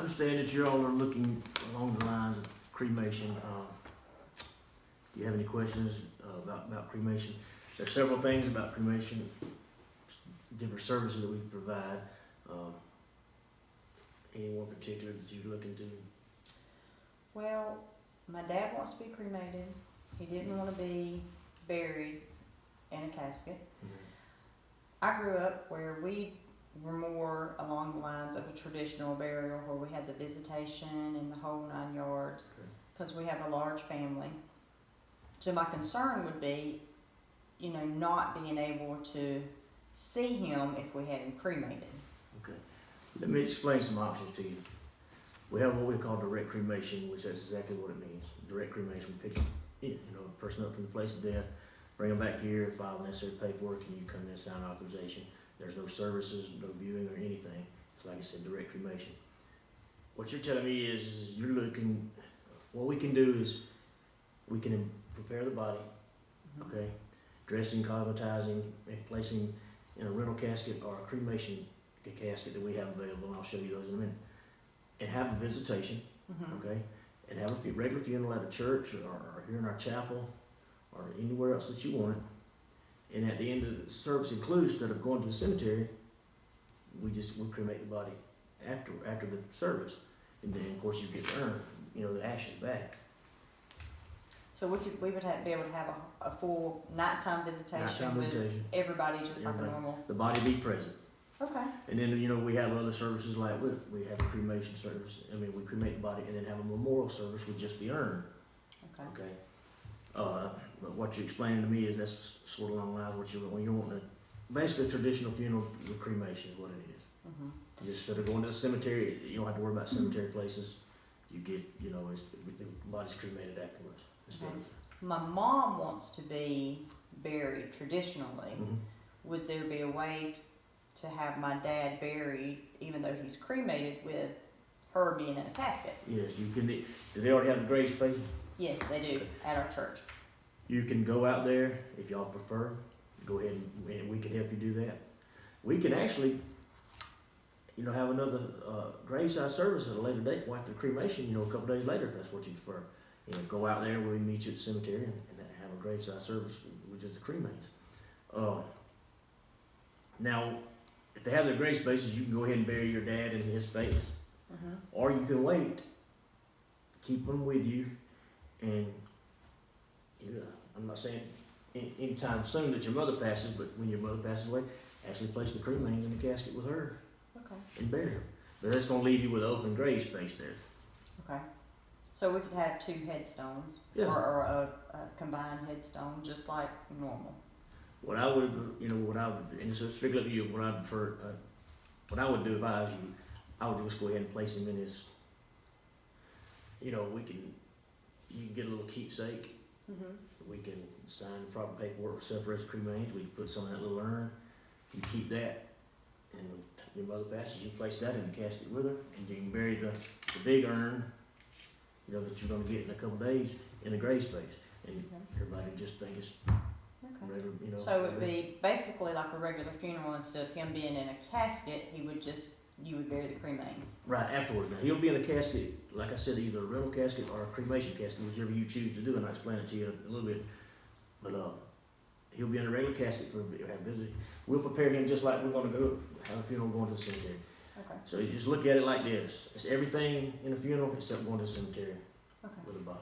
understand that you all are looking along the lines of cremation. Do you have any questions about cremation? There's several things about cremation, different services that we provide. Any one particular that you're looking to? Well, my dad wants to be cremated. He didn't want to be buried in a casket. I grew up where we were more along the lines of a traditional burial where we had the visitation and the whole 9 yards because we have a large family. So my concern would be, not being able to see him if we had him cremated. Okay. Let me explain some options to you. We have what we call direct cremation, which that's exactly what it means. Direct cremation, we pick a person up from the place of death, bring them back here, file the necessary paperwork, and you come in and sign authorization. There's no services, no viewing or anything. It's like I said, direct cremation. What you're telling me is you're looking, what we can do is we can prepare the body, okay, dressing, cosmetizing, and placing in a rental casket or a cremation casket that we have available, and I'll show you those in a minute, and have a visitation, okay, and have a regular funeral at a church or here in our chapel or anywhere else that you want it. And at the end of the service includes, instead of going to the cemetery, we cremate the body after the service, and then of course you get the urn, the ashes back. So we would be able to have a full nighttime visitation with everybody just like a normal. The body be present. Okay. And then, we have other services like we have a cremation service. We cremate the body and then have a memorial service with just the urn. Okay. But what you're explaining to me is that's sort of along the lines of when you're wanting basically a traditional funeral with cremation is what it is. You just, instead of going to the cemetery, you don't have to worry about cemetery places. You get, the body's cremated afterwards. Okay. My mom wants to be buried traditionally. Would there be a way to have my dad buried, even though he's cremated, with her being in a casket? Yes, you can. Do they already have the grave space? Yes, they do, at our church. You can go out there if y'all prefer. Go ahead and we can help you do that. We can actually, have another graveside service at a later date after cremation. A couple days later if that's what you prefer. Go out there. We meet you at the cemetery and have a graveside service with just the cremains. Now, if they have their grave spaces, you can go ahead and bury your dad in his space, or you can wait, keep them with you, and I'm not saying anytime soon that your mother passes, but when your mother passes away, actually place the cremains in the casket with her and bury her. But that's going to leave you with an open grave space there. Okay. So we could have 2 headstones, or a combined headstone, just like normal. What I would, and it's strictly up to you, what I would do if I was you, I would just go ahead and place him in his, you can get a little keepsake. We can sign the proper paperwork for separate cremains. We can put some in that little urn. You keep that, and when your mother passes, you place that in the casket with her, and you can bury the big urn, that you're going to get in a couple days in the grave space, and everybody just think it's regular, So it would be basically like a regular funeral. Instead of him being in a casket, you would bury the cremains. Right, afterwards. Now, he'll be in a casket, like I said, either a rental casket or a cremation casket, whichever you choose to do, and I'll explain it to you a little bit. But he'll be in a regular casket for have visit. We'll prepare him just like we're going to go have a funeral going to the cemetery. Okay. So you just look at it like this. It's everything in a funeral except going to the cemetery with a body.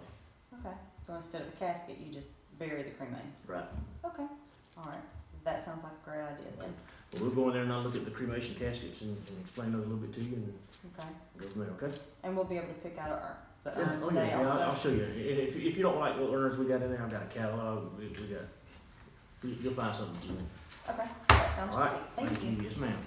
Okay. So instead of a casket, you just bury the cremains. Right. Okay. All right. That sounds like a great idea then. Well, we'll go in there and I'll look at the cremation caskets and explain those a little bit to you and go from there, okay? And we'll be able to pick out the urn today also. also. I'll show you. And if you don't like what urns we got in there, I've got a catalog. You'll find something that you want. Okay. That sounds All right. great. Thank you. Yes, ma'am.